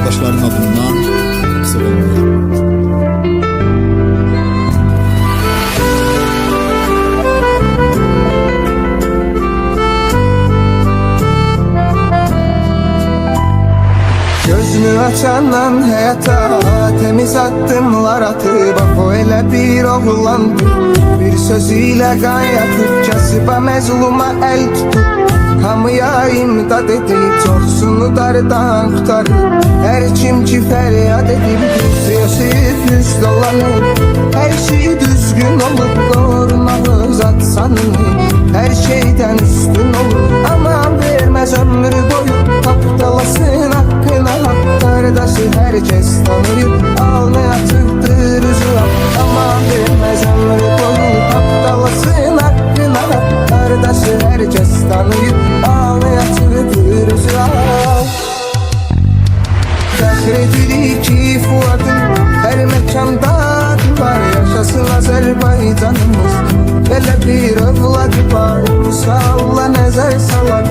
qardaşların adından eksik olmayın. Gözünü açandan həyata temiz addımlar atıp o elə bir oğlandı. Bir sözüyle qan yatıp kasıba məzluma el tutup hamıya imdad edip çoxsunu dardan qutarır. Her kim ki feryat edip düzüyəsib yüz dolanır. Her şey düzgün olup doğurmalı zat sanır. Her şeyden üstün olur aman vermez ömrü boyu. Tapdalasın hakkına hak kardeşi herkes tanıyır. Alnı atıktır üzüla aman vermez ömrü boyu. Tapdalasın hakkına hak kardeşi herkes tanıyır. Alnı atıktır üzüla. Fəxr ki Fuadın her mekanda var. Yaşasın Azerbaycanımız. Belə bir övladı var. Musalla nəzər salar.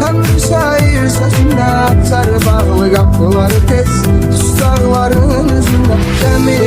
Tanrı şair sözündə açar bağlı qapıları tez. Dustaqların üzündə dəmir